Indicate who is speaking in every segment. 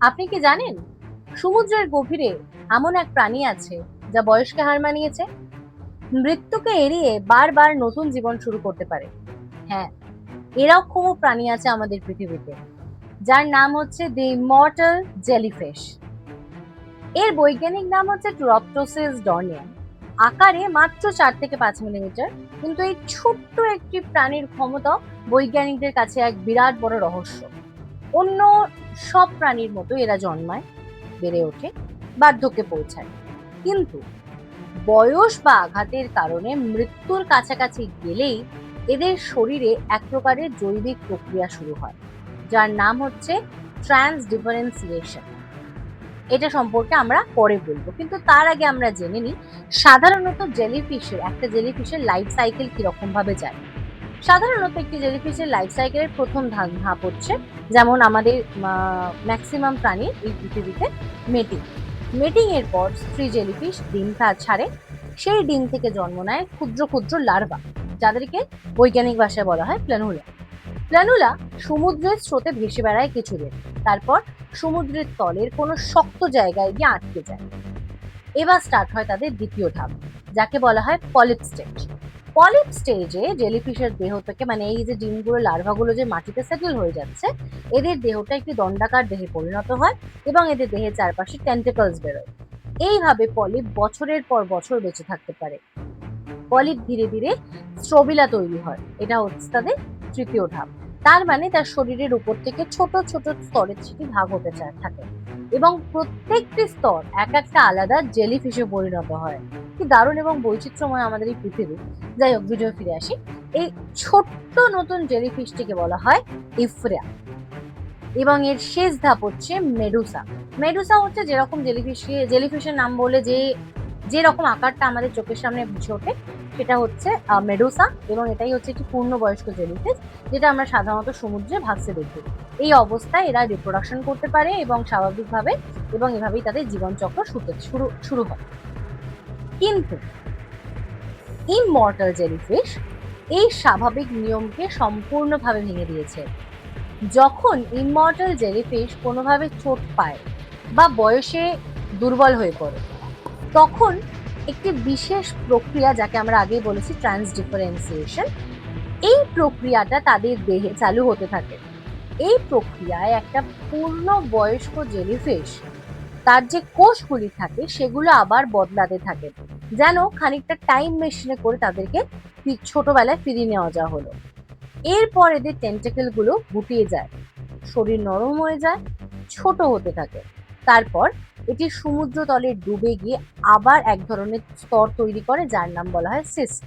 Speaker 1: আপনি কি জানেন সমুদ্রের গভীরে এমন এক প্রাণী আছে যা বয়সকে হার মানিয়েছে, মৃত্যুকে এড়িয়ে বারবার নতুন জীবন শুরু করতে পারে? হ্যাঁ, এরকমও প্রাণী আছে আমাদের পৃথিবীতে, যার নাম হচ্ছে দি ইমর্টাল জেলিফিশ। এর বৈজ্ঞানিক নাম হচ্ছে টুরপটোসিস ডর্নিয়াম। আকারে মাত্র 4 থেকে 5 মিলিমিটার, কিন্তু এই ছোট্ট একটি প্রাণীর ক্ষমতা বৈজ্ঞানিকদের কাছে এক বিরাট বড় রহস্য। অন্য সব প্রাণীর মতো এরা জন্মায়, বেড়ে ওঠে, বার্ধক্যে পৌঁছায়, কিন্তু বয়স বা আঘাতের কারণে মৃত্যুর কাছাকাছি গেলেই এদের শরীরে এক প্রকারের জৈবিক প্রক্রিয়া শুরু হয়, যার নাম হচ্ছে ট্রান্সডিফারেন্সিয়েশন। এটা সম্পর্কে আমরা পরে বলবো, কিন্তু তার আগে আমরা জেনে নিই সাধারণত একটা জেলিফিশের লাইফ সাইকেল কিরকম ভাবে যায়। সাধারণত একটি জেলিফিশের লাইফ সাইকেলের প্রথম ধাপ হচ্ছে, যেমন আমাদের ম্যাক্সিমাম প্রাণী এই পৃথিবীতে, মেটিং। মেটিং এর পর স্ত্রী জেলিফিশ ডিম ছাড়ে। সেই ডিম থেকে জন্ম নেয় ক্ষুদ্র ক্ষুদ্র লার্ভা, যাদেরকে বৈজ্ঞানিক ভাষায় বলা হয় প্ল্যানুলা। প্ল্যানুলা সমুদ্রের স্রোতে ভেসে বেড়ায় কিছুদিন, তারপর সমুদ্রের তলের কোনো শক্ত জায়গায় গিয়ে আটকে যায়। এবার স্টার্ট হয় তাদের দ্বিতীয় ধাপ, যাকে বলা হয় পলিপ স্টেজ। পলিপ স্টেজে জেলিফিশের দেহ থেকে, মানে এই যে ডিমগুলো লার্ভাগুলো যে মাটিতে সেটেল হয়ে যাচ্ছে, এদের দেহটা একটি দণ্ডাকার দেহে পরিণত হয় এবং এদের দেহের চারপাশে টেন্টেকলস বেরোয়। এইভাবে পলিপ বছরের পর বছর বেঁচে থাকতে পারে। পলিপ ধীরে ধীরে স্ট্রোবিলা তৈরি হয়, এটা হচ্ছে তাদের তৃতীয় ধাপ। তার মানে তার শরীরের উপর থেকে ছোট ছোট স্তরের থেকে ভাগ হতে থাকে এবং প্রত্যেকটি স্তর এক একটা আলাদা জেলিফিশে পরিণত হয়। কি দারুণ এবং বৈচিত্র্যময় আমাদের এই পৃথিবী। যাই হোক, ভিডিও ফিরে আসি। এই ছোট্ট নতুন জেলিফিশটিকে বলা হয় ইফ্রা, এবং এর শেষ ধাপ হচ্ছে মেডুসা। মেডুসা হচ্ছে যেরকম জেলিফিশের নাম বলে যে যেরকম আকারটা আমাদের চোখের সামনে ভেসে ওঠে, সেটা হচ্ছে মেডুসা, এবং এটাই হচ্ছে একটি পূর্ণবয়স্ক জেলিফিশ, যেটা আমরা সাধারণত সমুদ্রে ভাসতে দেখি। এই অবস্থায় এরা রিপ্রোডাকশন করতে পারে এবং স্বাভাবিকভাবে, এবং এভাবেই তাদের জীবনচক্র শুরু হয়। কিন্তু ইমমর্টাল জেলিফিশ এই স্বাভাবিক নিয়মকে সম্পূর্ণভাবে ভেঙে দিয়েছে। যখন ইমমর্টাল জেলিফিশ কোনোভাবে চোট পায় বা বয়সে দুর্বল হয়ে পড়ে, তখন একটি বিশেষ প্রক্রিয়া, যাকে আমরা আগেই বলেছি ট্রান্সডিফারেন্সিয়েশন, এই প্রক্রিয়াটা তাদের দেহে চালু হতে থাকে। এই প্রক্রিয়ায় একটা পূর্ণ বয়স্ক জেলিফিশ তার যে কোষগুলি থাকে সেগুলো আবার বদলাতে থাকে, যেন খানিকটা টাইম মেশিনে করে তাদেরকে ছোটবেলায় ফিরিয়ে নেওয়া যাওয়া হলো। এরপর এদের টেন্টেকেল গুলো গুটিয়ে যায়, শরীর নরম হয়ে যায়, ছোট হতে থাকে। তারপর এটি সমুদ্র তলে ডুবে গিয়ে আবার এক ধরনের স্তর তৈরি করে, যার নাম বলা হয় সিস্ট।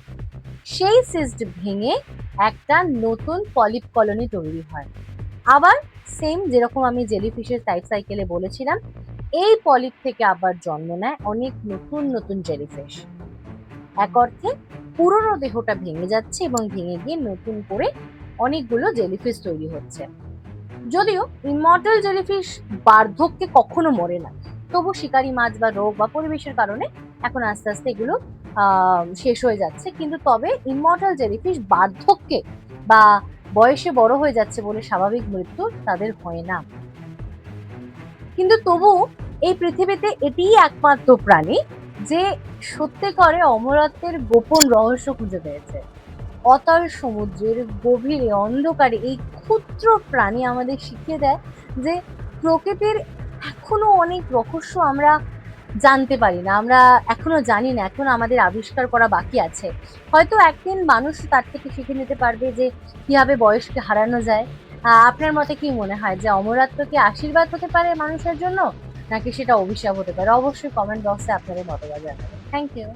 Speaker 1: সেই সিস্ট ভেঙে একটা নতুন পলিপ কলোনি তৈরি হয়। আবার সেম যেরকম আমি জেলিফিশের লাইফ সাইকেলে বলেছিলাম, এই পলিপ থেকে আবার জন্ম নেয় অনেক নতুন নতুন জেলিফিশ। এক অর্থে পুরনো দেহটা ভেঙে যাচ্ছে এবং ভেঙে গিয়ে নতুন করে অনেকগুলো জেলিফিশ তৈরি হচ্ছে। যদিও ইমমর্টাল জেলিফিশ বার্ধক্যে কখনো মরে না, তবু শিকারী মাছ বা রোগ বা পরিবেশের কারণে এখন আস্তে আস্তে এগুলো শেষ হয়ে যাচ্ছে। কিন্তু তবে ইমমর্টাল জেলিফিশ বার্ধক্যে বা বয়সে বড় হয়ে যাচ্ছে বলে স্বাভাবিক মৃত্যু তাদের হয় না। কিন্তু তবু এই পৃথিবীতে এটিই একমাত্র প্রাণী যে সত্যিকারে অমরত্বের গোপন রহস্য খুঁজে পেয়েছে। অতল সমুদ্রের গভীরে অন্ধকারে এই ক্ষুদ্র প্রাণী আমাদের শিখিয়ে দেয় যে প্রকৃতির এখনো অনেক রহস্য আমরা জানতে পারি না, আমরা এখনো জানি না, এখনো আমাদের আবিষ্কার করা বাকি আছে। হয়তো একদিন মানুষ তার থেকে শিখে নিতে পারবে যে কিভাবে বয়সকে হারানো যায়। আপনার মতে কি মনে হয় যে অমরত্ব কি আশীর্বাদ হতে পারে মানুষের জন্য, নাকি সেটা অভিশাপ হতে পারে? অবশ্যই কমেন্ট বক্সে আপনাদের মতবাদ জানাবেন। Thank you.